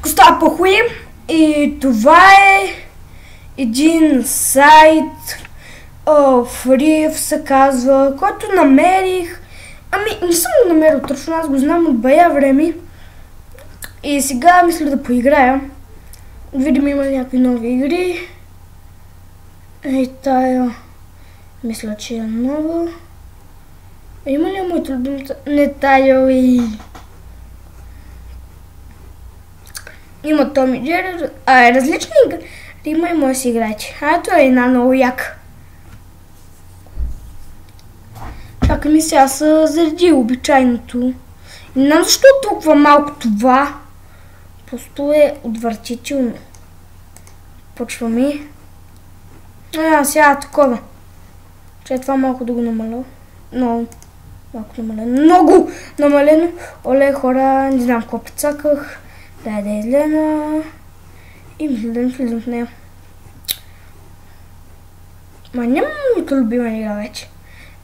Коста похуи. И това е един сайт, Фрив се казва, който намерих. Ами не съм го намерил точно, аз го знам от бая време. И сега мисля да поиграя. Видим има някакви нови игри. Ей тая, мисля, че е нова. Има ли моето любимата? Не тая и... Има Том и Джери, различни игри. Има и може да си играете. Ето е една много яка. Чакай ми сега се зареди обичайното. Не знам защо е толкова малко това. Просто е отвратително. Почваме. Сега такова. Че това малко да го намаля. Много малко намалено. Много намалено. Оле, хора, не знам какво прецаках. Да излена. И мисля да не влизам в нея. Ма няма моята любима игра вече.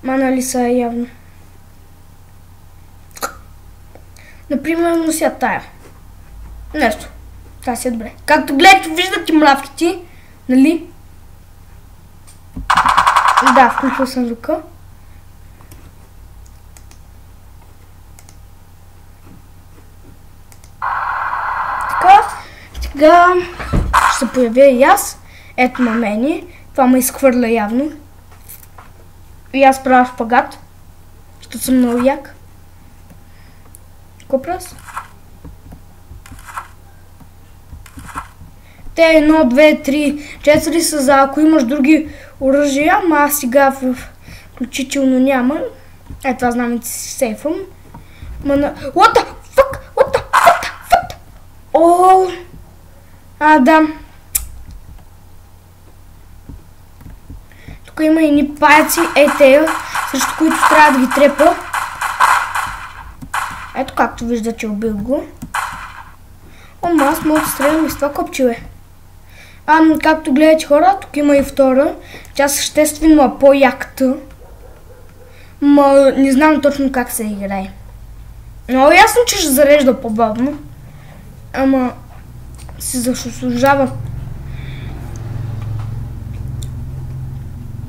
Ма нали са явно. Например, но сега тая. Нещо. Това си е добре. Както гледате, виждате мравките. Нали? Да, включва съм звука. Така. Сега ще се появя и аз. Ето на мене. Това ме изхвърля явно. И аз правя шпагат. Защото съм много як. Какво правя? Те 1, 2, 3, 4 са за ако имаш други оръжия, ама аз сега включително няма. Ето това знам, че си сейфъм. What the fuck? What the fuck? О! Да. Тук има едни паяци, тея, срещу които трябва да ги трепа. Ето както виждате, убил го. Аз мога да стрелям и с това копче, както гледате, хора, тук има и втора. Тя съществено е по-яката. Ма не знам точно как се играе. Много ясно, че ще зарежда по-бавно. Ама си заслужава.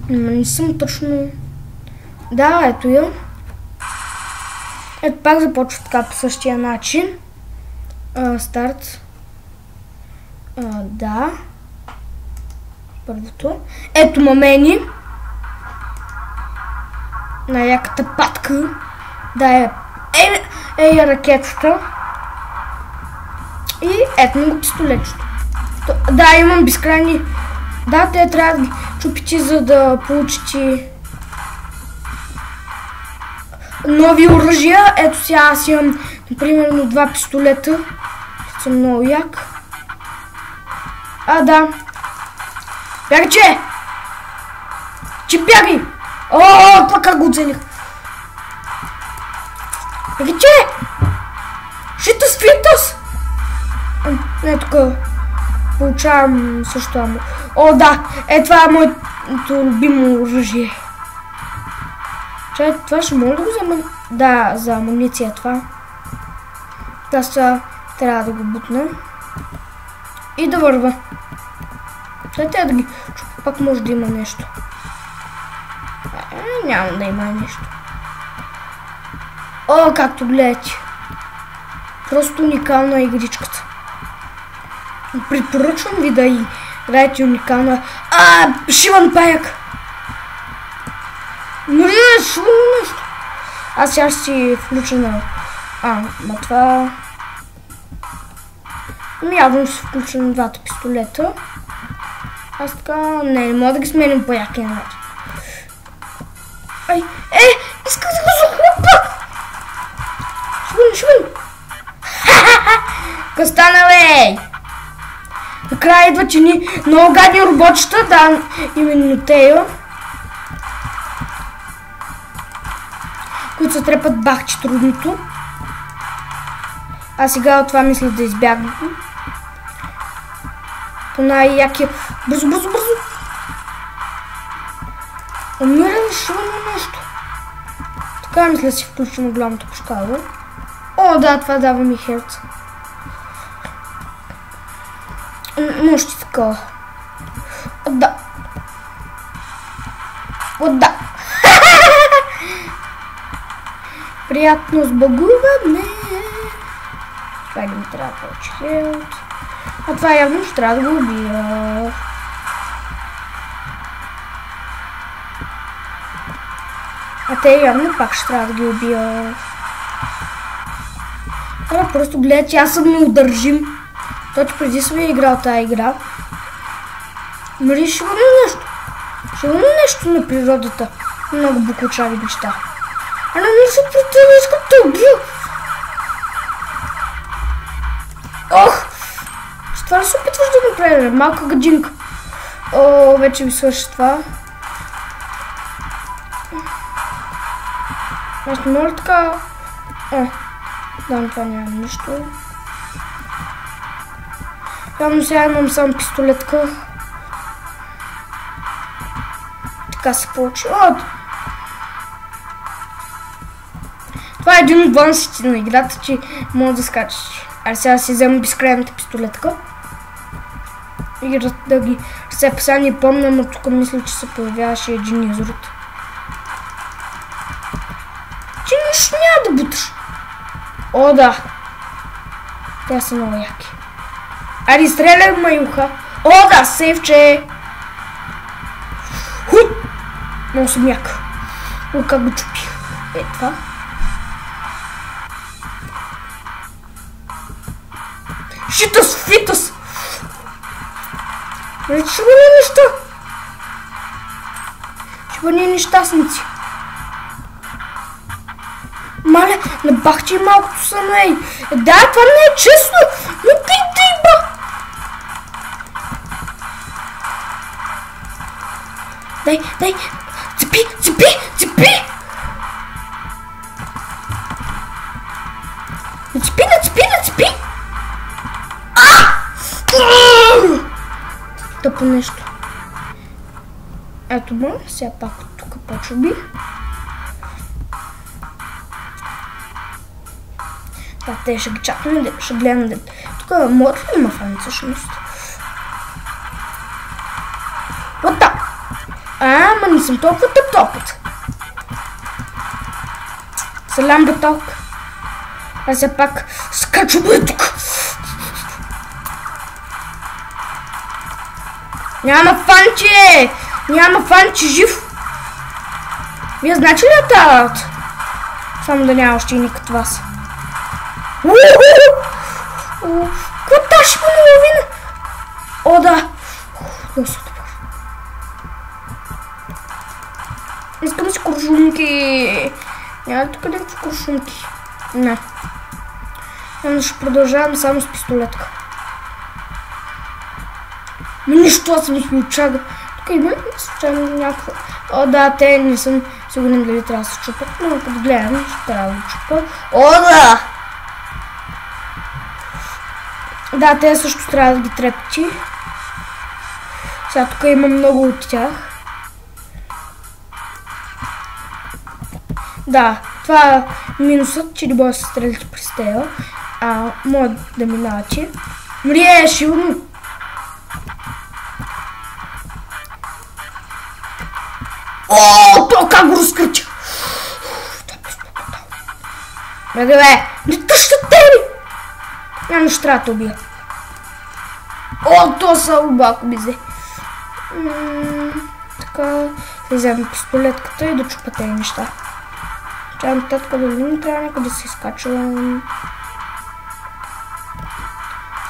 Не съм точно... Да, ето я. Ето пак започва така по същия начин. Старт. Да. Първото. Ето мамени. На яката патка. Да е ракетата. И ето му пистолетчето. Да, имам безкрайни... Да, те трябва да ги чупите, за да получите нови оръжия. Ето сега аз имам, например, 2 пистолета. Съм много як. Да. Бягай, че! Че бягай! Това как го оцелих? Бягай, че! Шитас, фитас! Не, тук получавам също амо. Да! Това е моето любимо оръжие. Чай, това ще мога да го взема? Да, за амуниция това. Аз трябва да го бутна. И да върва. Сега трябва да ги... Пак може да има нещо. Няма да има нещо. Както гледате. Просто уникална игричката. Препоръчвам ви да играете уникална... Шиван паяк! Шиван нещо! Аз сега ще си включа на... на това... Явно ще включа на 2 пистолета. Аз така... Не мога да ги сменим по якия начин. Искам да го захлупа! Швън! Ка стана, бе! Накрая идват едни много гадни роботчета, да, именно тея. Които се трепат бахче трудното. Сега от това мисля да избягнем. По най-якия... Бързо! Умирам шумно нещо. Така мисля си включим голямата пушкала. Да, това дава ми херца. Може така. Да. Да. Приятно сбъгуване. Това не ми трябва повече хелт. А това явно ще трябва да го убия. А те явно пак ще трябва да ги убия. Това просто гледа, че аз съм неудържим. Той преди съм я играл тази игра. Нали ще върна нещо. Ще върна нещо на природата. Много буклучави неща. А не се протива, искам да убия. Ох! С това се опитваш да направиш, малка гаджинка. О, вече ми свърши това. Аз не мога така... Да, това няма нищо. Явно сега имам само пистолетка. Така се получи. Това е един от бонусите на играта, че мога да скачаш. А сега си взема безкрайната пистолетка. И да ги... Сега не помня, но тук мисля, че се появяваше един изрод. Ти нищо няма да буташ. О, да. Те са много яки. Айде, стреляй, маюха. О, да, сейфче. Много съм як. О, как го чупих. Е, това. Шитас, фитас. Вече ще бъде неща. Ще бъде нещастници. Мале, набахчи малкото са на ей. Да, това не е честно. Но ти ба. Дай. Цепи. Нацепи. Тъпо нещо. Ето ма, сега пак от тук почуби. Те ще ги чакаме, ще гледам. Тук мога ли има фан всъщност? Вот так. Ама не съм толкова тъп. Салям буталк. Аз сега пак скачваме тук. Няма фанче жив. Вие знаете ли я тази? Само да няма още и ни като вас. Какво ще го половина? О, да. Искам си куршумки. Няма ли тук някакви куршумки? Не. Ще продължавам само с пистолетка. Нищо, аз съм изключага. Тук има ли случайно някаква? О, да, те не съм сигурен дали трябва да се чупат, но като гледам, ще трябва да чупа. О, да! Да, те също трябва да ги трепти. Сега тук има много от тях. Да, това е минусът, че не може да се стрелите през тея. Може да минавате. Мрие, шилно! О, то как го разкръча! Бе, не тъщат теми! Няма ще трябва да убия. О, то са обако ми взе. Така, да вземем пистолетката и да чупа тези неща. Чакам татка да не трябва някъде да се изкачвам.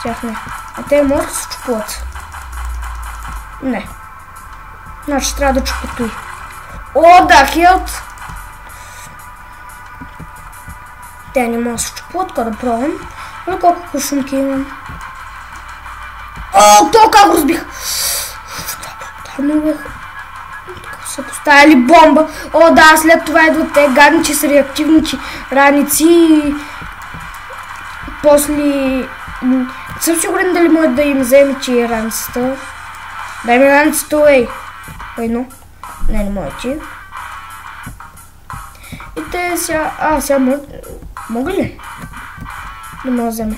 Тях не. А те може да се чупуват. Не. Значи трябва да чупа той. О, да, хелт! Те не могат да се чупуват, така да пробвам. Но колко куршумки имам. О, то как го разбих! Тук са поставили бомба. О, да, след това идват те гадничи с реактивни раници и после... Съм сигурен дали може да им вземе че раницата. Дай ми раницата, ей! Войно. Не може ти. И те сега... сега мога ли? Не мога да вземе.